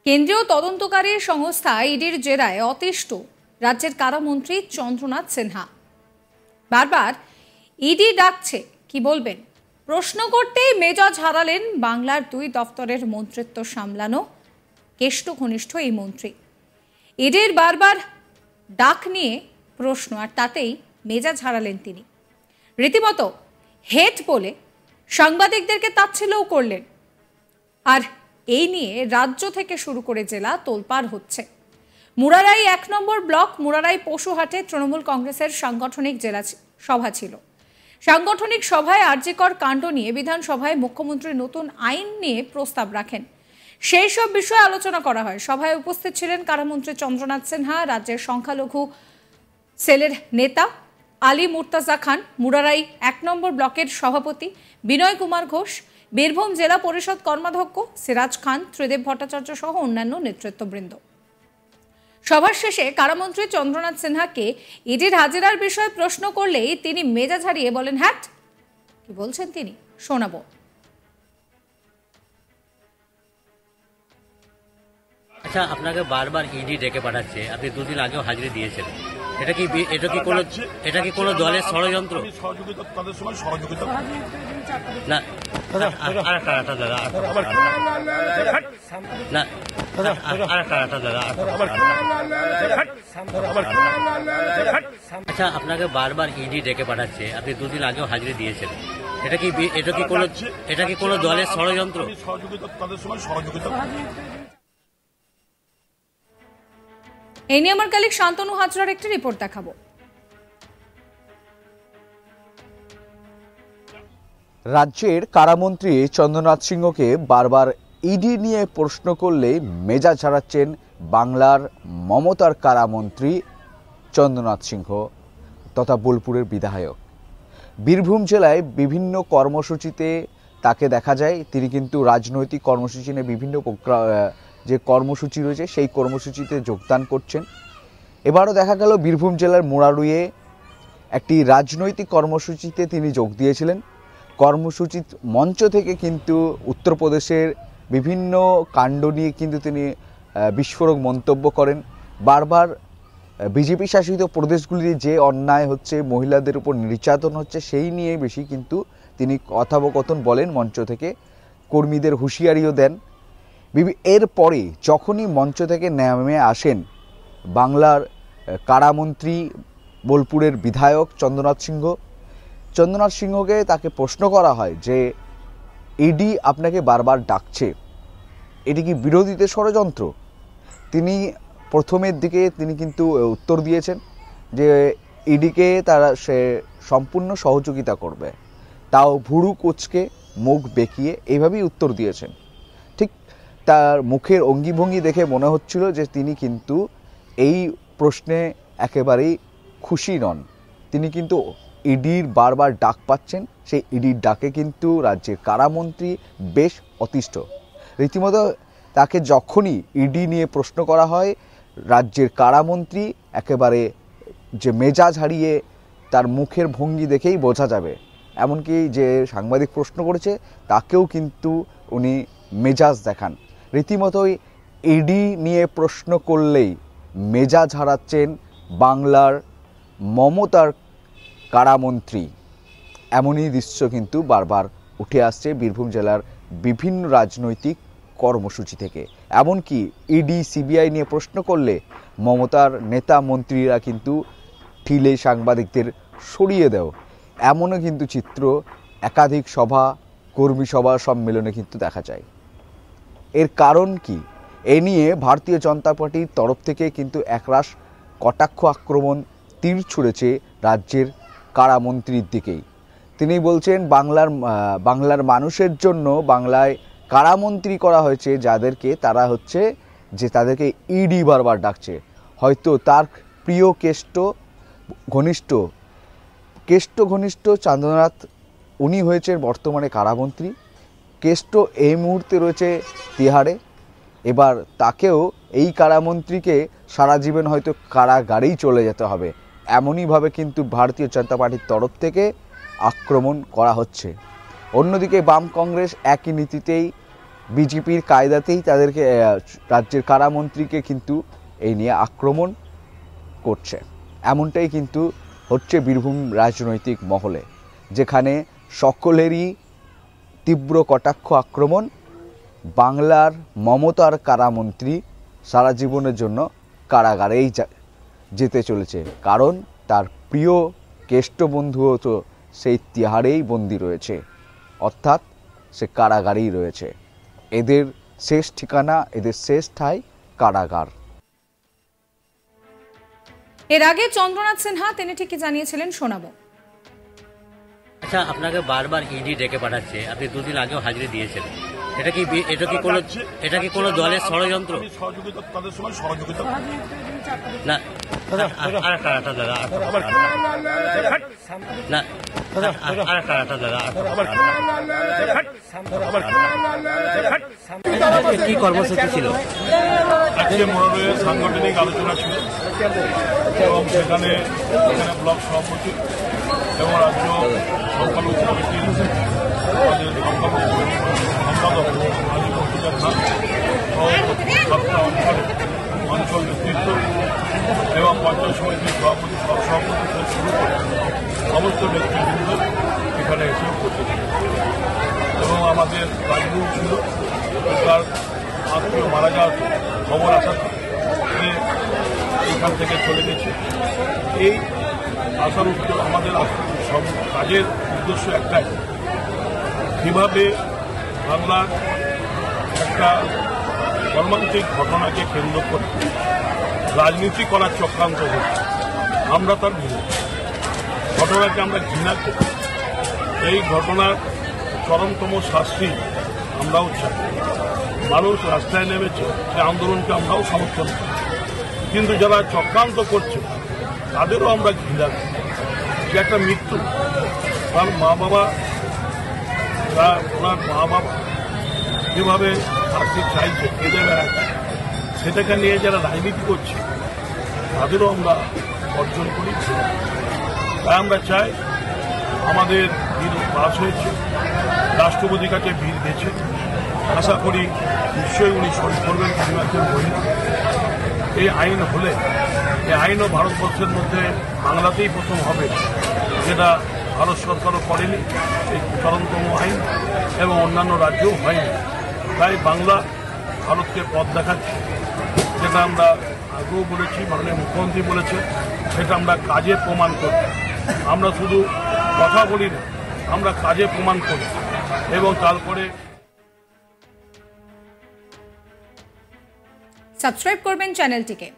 কেন্দ্রীয় তদন্তকারী সংস্থা ইডির জেরায় অতিষ্ঠ রাজ্যের কারামন্ত্রী চন্দ্রনাথ সিনহা। বারবার ইডি ডাকছে, কি বলবেন? প্রশ্ন করতেই মেজাজ হারালেন বাংলার 2 দফতরের মন্ত্রিত্ব সামলানো কেষ্ট ঘনিষ্ঠ এই মন্ত্রী। ইডির বারবার ডাক নিয়ে প্রশ্ন, আর তাতেই মেজাজ হারালেন তিনি। রীতিমতো হেট বলে সাংবাদিকদেরকে তাচ্ছিল্যও করলেন। আর এই নিয়ে রাজ্য থেকে শুরু করে জেলা তোলপাড় হচ্ছে। মুরারাই 1 নম্বর ব্লক মুরারাই পশুহাটে তৃণমূল কংগ্রেসের সাংগঠনিক জেলা সভা ছিল। সাংগঠনিক সভায় আরজিকর কাণ্ড নিয়ে বিধানসভায় মুখ্যমন্ত্রী নতুন আইন নিয়ে প্রস্তাব রাখেন। সেই সব বিষয়ে আলোচনা করা হয়। সভায় উপস্থিত ছিলেন কারামন্ত্রী চন্দ্রনাথ সিনহা, রাজ্যের সংখ্যালঘু সেলের নেতা আলী মুর্তাজা খান, মুরারাই 1 নম্বর ব্লকের সভাপতি বিনয় কুমার ঘোষ, বীরভূম জেলা পরিষদ কর্মাধ্যক্ষ সিরাজ খান, ত্রিদেব ভট্টাচার্য সহ অন্যান্য নেতৃত্ববৃন্দ। সভার শেষে কারামন্ত্রী চন্দ্রনাথ সিনহাকে ইডির হাজিরার বিষয়ে প্রশ্ন করলেই তিনি মেজাজ হারিয়ে বলেন, হ্যাট, কি বলছেন তিনি, শোনাবো। আচ্ছা, আপনাকে বারবার ইডি ডেকে পাঠাচ্ছে, আপনি 2 দিন আগেও হাজিরা দিয়েছেন। এটা কি কোনো দলের ষড়যন্ত্র? তাদের সময় সহযোগিতা না, আচ্ছা, আপনাকে বারবার ইডি ডেকে পাঠাচ্ছে, আপনি 2 দিন আগেও হাজিরা দিয়েছেন। এটা কি কোনো দলের ষড়যন্ত্র? তাদের সময় সহযোগিতা। এই নিয়ে আমার কালিক শান্তনু হাজরার একটি রিপোর্ট দেখাবো। রাজ্যের কারামন্ত্রী চন্দ্রনাথ সিংহকে বারবার ইডি নিয়ে প্রশ্ন করলে মেজাজ হারাচ্ছেন বাংলার মমতার কারামন্ত্রী চন্দ্রনাথ সিংহ তথা বোলপুরের বিধায়ক। বীরভূম জেলায় বিভিন্ন কর্মসূচিতে তাকে দেখা যায়। তিনি কিন্তু রাজনৈতিক কর্মসূচি নিয়ে বিভিন্ন যে কর্মসূচি রয়েছে সেই কর্মসূচিতে যোগদান করছেন। এবারও দেখা গেল বীরভূম জেলার মুরারুয়ে একটি রাজনৈতিক কর্মসূচিতে তিনি যোগ দিয়েছিলেন। কর্মসূচির মঞ্চ থেকে কিন্তু উত্তরপ্রদেশের বিভিন্ন কাণ্ড নিয়ে কিন্তু তিনি বিস্ফোরক মন্তব্য করেন। বারবার বিজেপি শাসিত প্রদেশগুলিতে যে অন্যায় হচ্ছে, মহিলাদের উপর নির্যাতন হচ্ছে, সেই নিয়ে বেশি কিন্তু তিনি কথোপকথন বলেন মঞ্চ থেকে, কর্মীদের হুঁশিয়ারিও দেন। এরপরে যখনই মঞ্চ থেকে নেমে আসেন বাংলার কারামন্ত্রী বোলপুরের বিধায়ক চন্দ্রনাথ সিংহকে তাকে প্রশ্ন করা হয় যে ইডি আপনাকে বারবার ডাকছে, এটি কি বিরোধীদের ষড়যন্ত্র? তিনি প্রথমের দিকে তিনি কিন্তু উত্তর দিয়েছেন যে ইডিকে তারা সে সম্পূর্ণ সহযোগিতা করবে, তাও ভুরু কুঁচকে মুখ বেঁকিয়ে এইভাবেই উত্তর দিয়েছেন। ঠিক তার মুখের অঙ্গিভঙ্গি দেখে মনে হচ্ছিল যে তিনি কিন্তু এই প্রশ্নে একেবারেই খুশি নন। তিনি কিন্তু ইডির বারবার ডাক পাচ্ছেন, সেই ইডির ডাকে কিন্তু রাজ্যের কারামন্ত্রী বেশ অতিষ্ঠ। রীতিমতো তাকে যখনই ইডি নিয়ে প্রশ্ন করা হয় রাজ্যের কারামন্ত্রী একেবারে যে মেজাজ হারিয়ে তার মুখের ভঙ্গি দেখেই বোঝা যাবে। এমনকি যে সাংবাদিক প্রশ্ন করেছে তাকেও কিন্তু উনি মেজাজ দেখান। রীতিমতোই ইডি নিয়ে প্রশ্ন করলেই মেজাজ হারাচ্ছেন বাংলার মমতার কারামন্ত্রী। এমনই দৃশ্য কিন্তু বারবার উঠে আসছে বীরভূম জেলার বিভিন্ন রাজনৈতিক কর্মসূচি থেকে। এমনকি ইডি সিবিআই নিয়ে প্রশ্ন করলে মমতার নেতা মন্ত্রীরা কিন্তু ঠিলে সাংবাদিকদের সরিয়ে দেও, এমনও কিন্তু চিত্র একাধিক সভা, কর্মী সভা, সম্মেলনে কিন্তু দেখা যায়। এর কারণ কি? এ নিয়ে ভারতীয় জনতা পার্টির তরফ থেকে কিন্তু একরাশ কটাক্ষ আক্রমণ তীর ছুঁড়েছে রাজ্যের কারামন্ত্রীর দিকেই। তিনি বলছেন বাংলার মানুষের জন্য বাংলায় কারামন্ত্রী করা হয়েছে যাদেরকে, তারা হচ্ছে যে তাদেরকে ইডি বারবার ডাকছে। হয়তো তার প্রিয় কেষ্ট ঘনিষ্ঠ চন্দ্রনাথ, উনি হয়েছেন বর্তমানে কারামন্ত্রী। কেষ্ট এই মুহূর্তে রয়েছে তিহারে। এবার তাকেও, এই কারামন্ত্রীকে সারা জীবন হয়তো কারাগারেই চলে যেতে হবে, এমনইভাবে কিন্তু ভারতীয় জনতা পার্টির তরফ থেকে আক্রমণ করা হচ্ছে। অন্যদিকে বাম কংগ্রেস একই নীতিতেই বিজেপির কায়দাতেই তাদেরকে রাজ্যের কারামন্ত্রীকে কিন্তু এই নিয়ে আক্রমণ করছে। এমনটাই কিন্তু হচ্ছে বীরভূম রাজনৈতিক মহলে, যেখানে সকলেরই তীব্র কটাক্ষ আক্রমণ। বাংলার মমতার কারামন্ত্রী সারা জীবনের জন্য কারাগারেই যেতে চলেছে, কারণ তার প্রিয় কেষ্টবন্ধুও তো সেই তিহারেই বন্দী রয়েছে, অর্থাৎ সে কারাগারেই রয়েছে। এদের শেষ ঠিকানা, এদের শেষ ঠাঁই কারাগার। এর আগে চন্দ্রনাথ সিনহা তিনি ঠিকই জানিয়েছিলেন, শোনাবো। আচ্ছা, আপনাকে বারবার ইডি ডেকে পাঠাচ্ছে, আপনি দুদিন আগেও হাজিরা দিয়েছেন। এটা কি কোনো দলের ষড়যন্ত্র? আমি সহযোগিতা, তাদের সময় সহযোগিতা না, আরেকটা দাদা, না, আরেকটা দাদা, কি কর্মসূচি ছিল? আজকে মনোনয়নের সাংগঠনিক আলোচনা ছিল এবং সেখানে ব্লক সভাপতি এবং রাজ্য সংখ্যালঘু কমিটির আমাদের সংখ্যালঘু সম্পাদক আলী বক্তৃতা খান সাতটা অঞ্চল নেতৃত্ব এবং পঞ্চায়েত সমিতির সভাপতি, সহসভাপতি থেকে শুরু করে সমস্ত নেতৃবৃন্দ এখানে এসে উপস্থিত এবং আমাদের রাজনীতি ছিল তার আত্মীয় মারা যাওয়ার খবর আসাতে এখান থেকে চলে গেছে। এই আসার উত্তর আমাদের সব কাজের উদ্দেশ্য একটাই, কীভাবে বাংলার একটা মর্মান্তিক ঘটনাকে কেন্দ্র করে রাজনীতি করার চক্রান্ত হচ্ছে। আমরা তার বিরুদ্ধে, ঘটনাকে আমরা ঘৃণা করি। এই ঘটনার চরমতম শাস্তি আমরাও চাই। মানুষ রাস্তায় নেমেছে, সেই আন্দোলনকে আমরাও সমর্থন করি, কিন্তু যারা চক্রান্ত করছে তাদেরও আমরা ঘৃণা করি। যে একটা মৃত্যু, তার মা বাবা, ওনার মা বাবা যেভাবে শাস্তি চাইছে এদের সেটাকে নিয়ে যারা রাজনীতি করছে তাদেরও আমরা অর্জন করি। তাই আমরা চাই, আমাদের বিল পাস হয়েছে, রাষ্ট্রপতির কাছে বিল গেছে, আশা করি নিশ্চয়ই উনি সই করবেন পরিমাণের বই। এই আইন হলে, এই আইনও ভারতবর্ষের মধ্যে বাংলাতেই প্রথম হবে, যেটা ভারত সরকারও করেনি, এই চরমতম আইন, এবং অন্যান্য রাজ্যেও হয়নি। তাই বাংলা ভারতকে পথ দেখাচ্ছে, যেটা আমরা আগেও বলেছি, মাননীয় মুখ্যমন্ত্রী বলেছে, সেটা আমরা কাজে প্রমাণ করি। আমরা শুধু কথা বলি না, আমরা কাজে প্রমাণ করি এবং তারপরে সাবস্ক্রাইব করবেন চ্যানেলটিকে।